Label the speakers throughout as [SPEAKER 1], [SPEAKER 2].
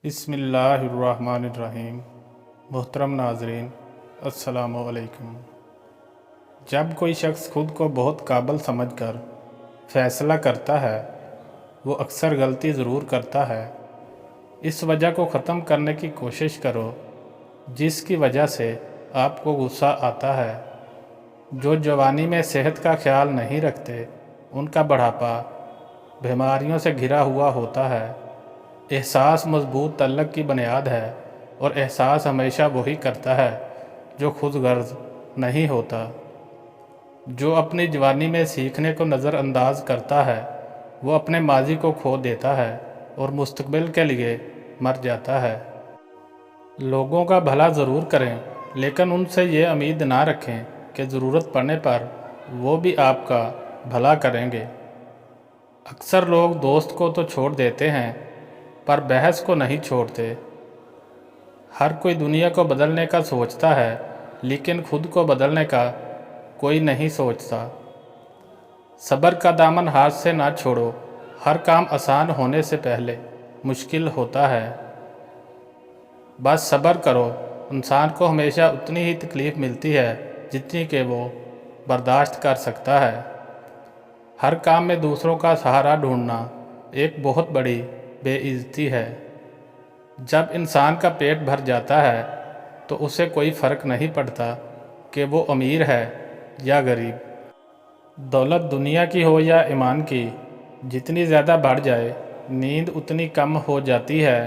[SPEAKER 1] बिस्मिल्लाहिर्रहमानिर्रहीम। मोहतरम नाज़रीन, अस्सलामु अलैकुम। जब कोई शख्स खुद को बहुत काबिल समझकर फ़ैसला करता है, वो अक्सर गलती ज़रूर करता है। इस वजह को ख़त्म करने की कोशिश करो जिसकी वजह से आपको गुस्सा आता है। जो जवानी में सेहत का ख्याल नहीं रखते, उनका बुढ़ापा बीमारियों से घिरा हुआ होता है। एहसास मजबूत तल्लक की बुनियाद है और एहसास हमेशा वही करता है जो खुद गर्ज नहीं होता। जो अपनी जवानी में सीखने को नज़रअंदाज करता है, वो अपने माजी को खो देता है और मुस्तकबिल के लिए मर जाता है। लोगों का भला ज़रूर करें, लेकिन उनसे ये उम्मीद ना रखें कि ज़रूरत पड़ने पर वो भी आपका भला करेंगे। अक्सर लोग दोस्त को तो छोड़ देते हैं, पर बहस को नहीं छोड़ते। हर कोई दुनिया को बदलने का सोचता है, लेकिन खुद को बदलने का कोई नहीं सोचता। सब्र का दामन हाथ से ना छोड़ो। हर काम आसान होने से पहले मुश्किल होता है। बस सब्र करो। इंसान को हमेशा उतनी ही तकलीफ़ मिलती है जितनी कि वो बर्दाश्त कर सकता है। हर काम में दूसरों का सहारा ढूंढना एक बहुत बड़ी बेइज्जती है। जब इंसान का पेट भर जाता है तो उसे कोई फ़र्क नहीं पड़ता कि वो अमीर है या गरीब। दौलत दुनिया की हो या ईमान की, जितनी ज़्यादा बढ़ जाए नींद उतनी कम हो जाती है।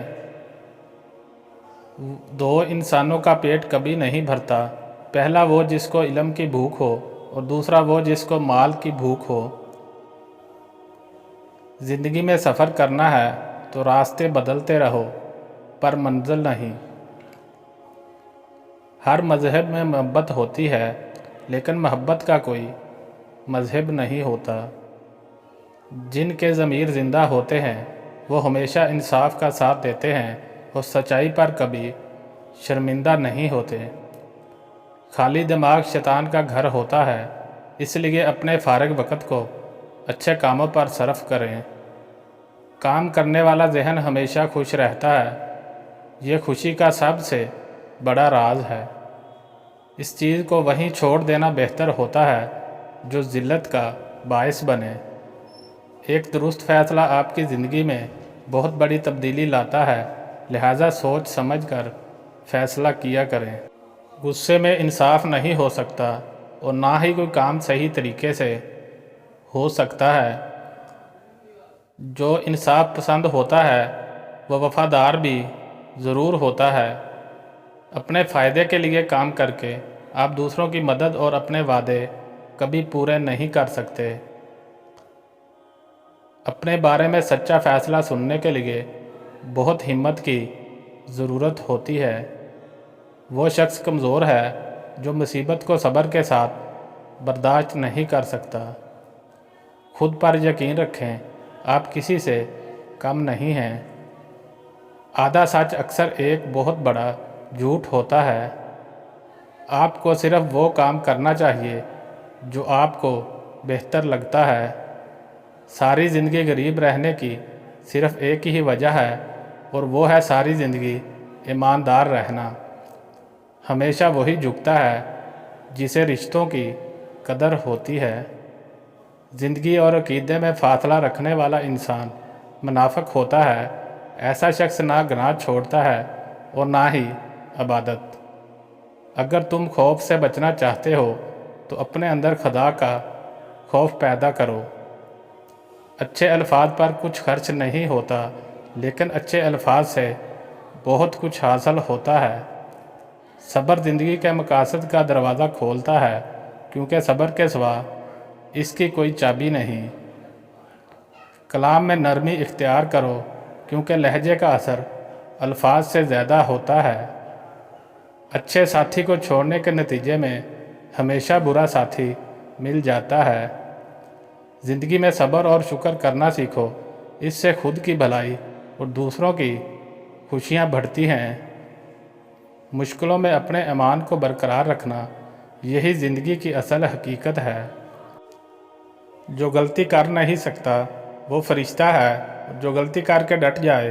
[SPEAKER 1] दो इंसानों का पेट कभी नहीं भरता, पहला वो जिसको इल्म की भूख हो और दूसरा वो जिसको माल की भूख हो। ज़िंदगी में सफ़र करना है तो रास्ते बदलते रहो, पर मंजिल नहीं। हर मज़हब में मोहब्बत होती है, लेकिन मोहब्बत का कोई मज़हब नहीं होता। जिनके ज़मीर ज़िंदा होते हैं वो हमेशा इंसाफ का साथ देते हैं और सच्चाई पर कभी शर्मिंदा नहीं होते। खाली दिमाग शैतान का घर होता है, इसलिए अपने फ़ारिग वक़्त को अच्छे कामों पर सर्फ करें। काम करने वाला जहन हमेशा खुश रहता है। ये खुशी का सबसे बड़ा राज है। इस चीज़ को वहीं छोड़ देना बेहतर होता है जो ज़िल्लत का बायस बने। एक दुरुस्त फ़ैसला आपकी ज़िंदगी में बहुत बड़ी तब्दीली लाता है, लिहाजा सोच समझ कर फ़ैसला किया करें। गुस्से में इंसाफ नहीं हो सकता और ना ही कोई काम सही तरीके से हो सकता है। जो इंसाफ पसंद होता है वह वफ़ादार भी ज़रूर होता है। अपने फ़ायदे के लिए काम करके आप दूसरों की मदद और अपने वादे कभी पूरे नहीं कर सकते। अपने बारे में सच्चा फ़ैसला सुनने के लिए बहुत हिम्मत की ज़रूरत होती है। वो शख्स कमज़ोर है जो मुसीबत को सब्र के साथ बर्दाश्त नहीं कर सकता। खुद पर यकीन रखें, आप किसी से कम नहीं हैं। आधा सच अक्सर एक बहुत बड़ा झूठ होता है। आपको सिर्फ वो काम करना चाहिए जो आपको बेहतर लगता है। सारी ज़िंदगी गरीब रहने की सिर्फ़ एक ही वजह है, और वो है सारी ज़िंदगी ईमानदार रहना। हमेशा वही झुकता है जिसे रिश्तों की कदर होती है। ज़िंदगी और अक़ीदे में फ़ासला रखने वाला इंसान मुनाफ़िक होता है। ऐसा शख्स ना गुनाह छोड़ता है और ना ही इबादत। अगर तुम खौफ से बचना चाहते हो तो अपने अंदर खुदा का खौफ पैदा करो। अच्छे अल्फाज पर कुछ खर्च नहीं होता, लेकिन अच्छे अल्फाज से बहुत कुछ हासिल होता है। सब्र ज़िंदगी के मकासद का दरवाज़ा खोलता है, क्योंकि सब्र के सिवा इसकी कोई चाबी नहीं। कलाम में नरमी इख्तियार करो, क्योंकि लहजे का असर अल्फाज से ज़्यादा होता है। अच्छे साथी को छोड़ने के नतीजे में हमेशा बुरा साथी मिल जाता है। ज़िंदगी में सब्र और शुक्र करना सीखो, इससे खुद की भलाई और दूसरों की खुशियाँ बढ़ती हैं। मुश्किलों में अपने ईमान को बरकरार रखना, यही ज़िंदगी की असल हकीकत है। जो गलती कर नहीं सकता वो फरिश्ता है, जो गलती करके डट जाए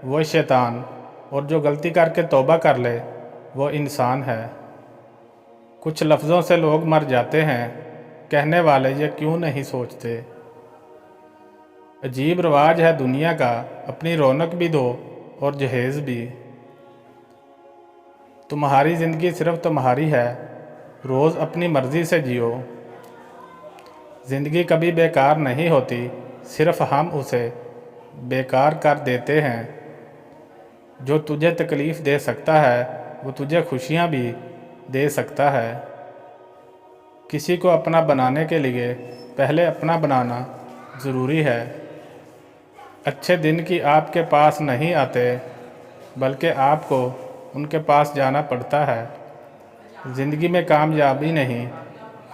[SPEAKER 1] वो शैतान। اور جو غلطی کر کے توبہ کر لے وہ انسان ہے۔ کچھ لفظوں سے لوگ مر جاتے ہیں، کہنے والے یہ کیوں نہیں سوچتے۔ عجیب رواج ہے دنیا کا، اپنی رونق بھی دو اور جہیز بھی۔ تمہاری زندگی صرف تمہاری ہے، روز اپنی مرضی سے جیو۔ زندگی کبھی بیکار نہیں ہوتی، صرف ہم اسے بیکار کر دیتے ہیں۔ جو تجھے تکلیف دے سکتا ہے وہ تجھے خوشیاں بھی دے سکتا ہے۔ کسی کو اپنا بنانے کے لیے پہلے اپنا بنانا ضروری ہے۔ اچھے دن کی آپ کے پاس نہیں آتے، بلکہ آپ کو ان کے پاس جانا پڑتا ہے۔ زندگی میں کامیابی نہیں،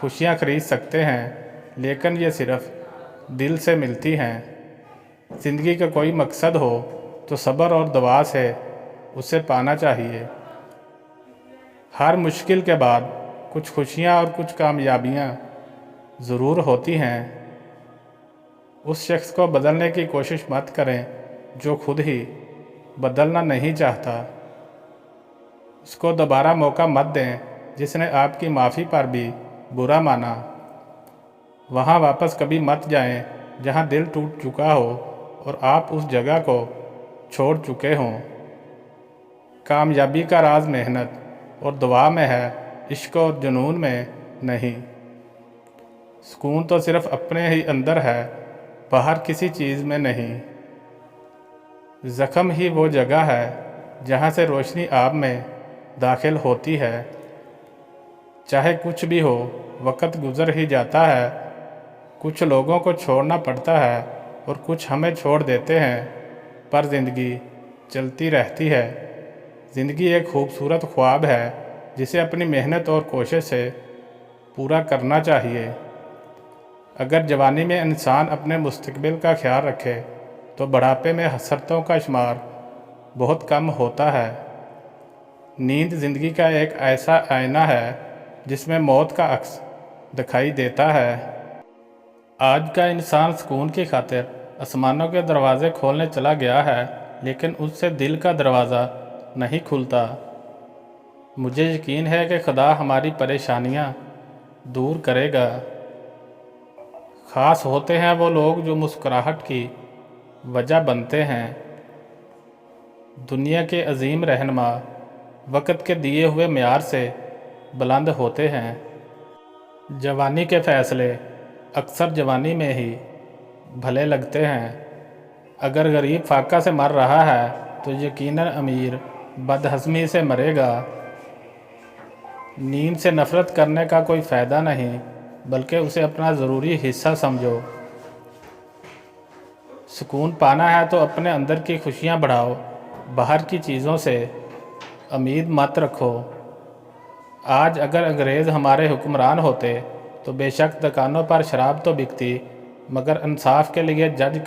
[SPEAKER 1] خوشیاں خرید سکتے ہیں، لیکن یہ صرف دل سے ملتی ہیں۔ زندگی کا کوئی مقصد ہو تو صبر اور دعا سے اسے پانا چاہیے۔ ہر مشکل کے بعد کچھ خوشیاں اور کچھ کامیابیاں ضرور ہوتی ہیں۔ اس شخص کو بدلنے کی کوشش مت کریں جو خود ہی بدلنا نہیں چاہتا۔ اس کو دوبارہ موقع مت دیں جس نے آپ کی معافی پر بھی برا مانا۔ وہاں واپس کبھی مت جائیں جہاں دل ٹوٹ چکا ہو اور آپ اس جگہ کو چھوڑ چکے ہوں۔ کامیابی کا راز محنت اور دعا میں ہے، عشق اور جنون میں نہیں۔ سکون تو صرف اپنے ہی اندر ہے، باہر کسی چیز میں نہیں۔ زخم ہی وہ جگہ ہے جہاں سے روشنی آپ میں داخل ہوتی ہے۔ چاہے کچھ بھی ہو، وقت گزر ہی جاتا ہے۔ کچھ لوگوں کو چھوڑنا پڑتا ہے اور کچھ ہمیں چھوڑ دیتے ہیں، پر زندگی چلتی رہتی ہے۔ زندگی ایک خوبصورت خواب ہے جسے اپنی محنت اور کوشش سے پورا کرنا چاہیے۔ اگر جوانی میں انسان اپنے مستقبل کا خیال رکھے تو بڑھاپے میں حسرتوں کا شمار بہت کم ہوتا ہے۔ نیند زندگی کا ایک ایسا آئینہ ہے جس میں موت کا عکس دکھائی دیتا ہے۔ آج کا انسان سکون کی خاطر آسمانوں کے دروازے کھولنے چلا گیا ہے، لیکن اس سے دل کا دروازہ نہیں کھلتا۔ مجھے یقین ہے کہ خدا ہماری پریشانیاں دور کرے گا۔ خاص ہوتے ہیں وہ لوگ جو مسکراہٹ کی وجہ بنتے ہیں۔ دنیا کے عظیم رہنما وقت کے دیے ہوئے معیار سے بلند ہوتے ہیں۔ جوانی کے فیصلے اکثر جوانی میں ہی بھلے لگتے ہیں۔ اگر غریب فاقہ سے مر رہا ہے تو یقیناً امیر بدہضمی سے مرے گا۔ نیند سے نفرت کرنے کا کوئی فائدہ نہیں، بلکہ اسے اپنا ضروری حصہ سمجھو۔ سکون پانا ہے تو اپنے اندر کی خوشیاں بڑھاؤ، باہر کی چیزوں سے امید مت رکھو۔ آج اگر انگریز ہمارے حکمران ہوتے تو بے شک دکانوں پر شراب تو بکتی، مگر انصاف کے لیے جج